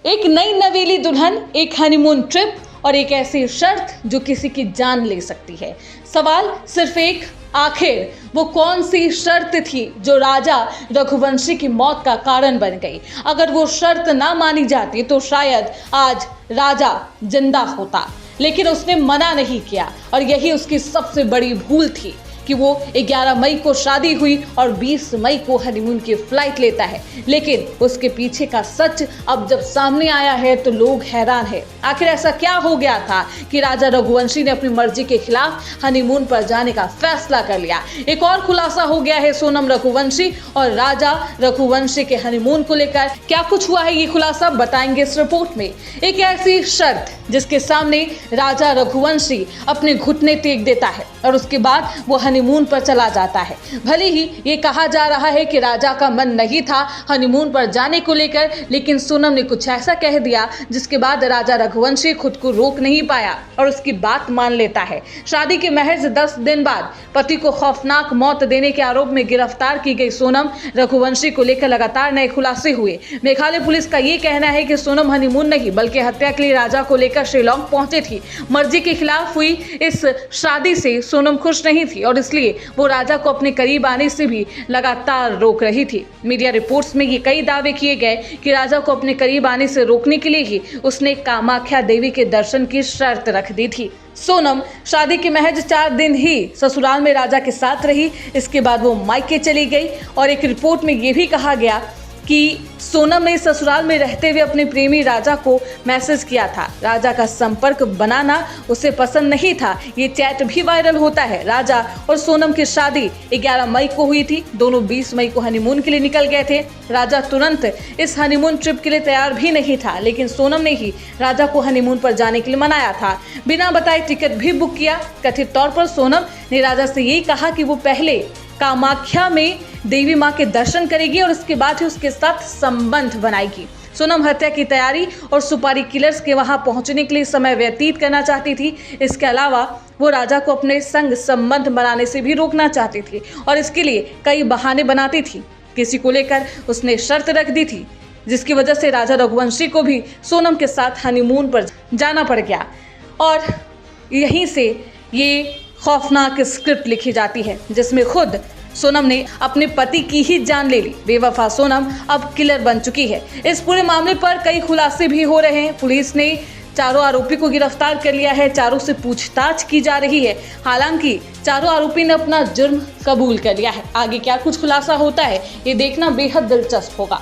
एक नई नवेली दुल्हन, एक हनीमून ट्रिप और एक ऐसी शर्त जो किसी की जान ले सकती है। सवाल सिर्फ एक, आखिर वो कौन सी शर्त थी जो राजा रघुवंशी की मौत का कारण बन गई? अगर वो शर्त ना मानी जाती तो शायद आज राजा जिंदा होता, लेकिन उसने मना नहीं किया और यही उसकी सबसे बड़ी भूल थी कि वो 11 मई को शादी हुई और 20 मई को हनीमून की फ्लाइट लेता है। लेकिन उसके पीछे का सच अब जब सामने आया है तो लोग हैरान हैं। आखिर ऐसा क्या हो गया था कि राजा रघुवंशी ने अपनी मर्जी के खिलाफ हनीमून पर जाने का फैसला कर लिया? एक और खुलासा हो गया है सोनम रघुवंशी और राजा रघुवंशी के हनीमून को लेकर। क्या कुछ हुआ है ये खुलासा बताएंगे इस रिपोर्ट में। एक ऐसी शर्त जिसके सामने राजा रघुवंशी अपने घुटने टेक देता है और उसके बाद वो हनीमून पर चला जाता है। भले ही ये कहा जा रहा है कि राजा का मन नहीं था हनीमून पर जाने को लेकर, लेकिन सोनम ने कुछ ऐसा कह दिया जिसके बाद राजा रघुवंशी खुद को रोक नहीं पाया और उसकी बात मान लेता है। शादी के महज 10 दिन बाद पति को खौफनाक मौत देने के आरोप में गिरफ्तार की गई सोनम रघुवंशी को लेकर लगातार नए खुलासे हुए। मेघालय पुलिस का ये कहना है कि सोनम हनीमून नहीं बल्कि हत्या के लिए राजा को लेकर शिलोंग पहुंची थी। मर्जी के खिलाफ हुई इस शादी से सोनम खुश नहीं थी और इसलिए वो राजा को अपने करीब आने से भी लगातार रोक रही थी। मीडिया रिपोर्ट्स में ये कई दावे किए गए कि राजा को अपने करीब आने से रोकने के लिए ही उसने कामाख्या देवी के दर्शन की शर्त रख दी थी। सोनम शादी के महज 4 दिन ही ससुराल में राजा के साथ रही। इसके बाद वो मायके चली गई और एक रिपोर्ट में ये भी कहा गया कि सोनम ने ससुराल में रहते हुए अपने प्रेमी राजा को मैसेज किया था। राजा का संपर्क बनाना उसे पसंद नहीं था। ये चैट भी वायरल होता है। राजा और सोनम की शादी 11 मई को हुई थी। दोनों 20 मई को हनीमून के लिए निकल गए थे। राजा तुरंत इस हनीमून ट्रिप के लिए तैयार भी नहीं था, लेकिन सोनम ने ही राजा को हनीमून पर जाने के लिए मनाया था। बिना बताए टिकट भी बुक किया। कथित तौर पर सोनम ने राजा से यही कहा कि वो पहले कामाख्या में देवी माँ के दर्शन करेगी और उसके बाद ही उसके साथ संबंध बनाएगी। सोनम हत्या की तैयारी और सुपारी किलर्स के वहां पहुंचने के लिए समय व्यतीत करना चाहती थी। इसके अलावा वो राजा को अपने संग संबंध बनाने से भी रोकना चाहती थी और इसके लिए कई बहाने बनाती थी। किसी को लेकर उसने शर्त रख दी थी जिसकी वजह से राजा रघुवंशी को भी सोनम के साथ हनीमून पर जाना पड़ गया और यहीं से ये खौफनाक स्क्रिप्ट लिखी जाती है जिसमें खुद सोनम ने अपने पति की ही जान ले ली। बेवफा सोनम अब किलर बन चुकी है। इस पूरे मामले पर कई खुलासे भी हो रहे हैं। पुलिस ने चारों आरोपी को गिरफ्तार कर लिया है। चारों से पूछताछ की जा रही है। हालांकि चारों आरोपी ने अपना जुर्म कबूल कर लिया है। आगे क्या कुछ खुलासा होता है ये देखना बेहद दिलचस्प होगा।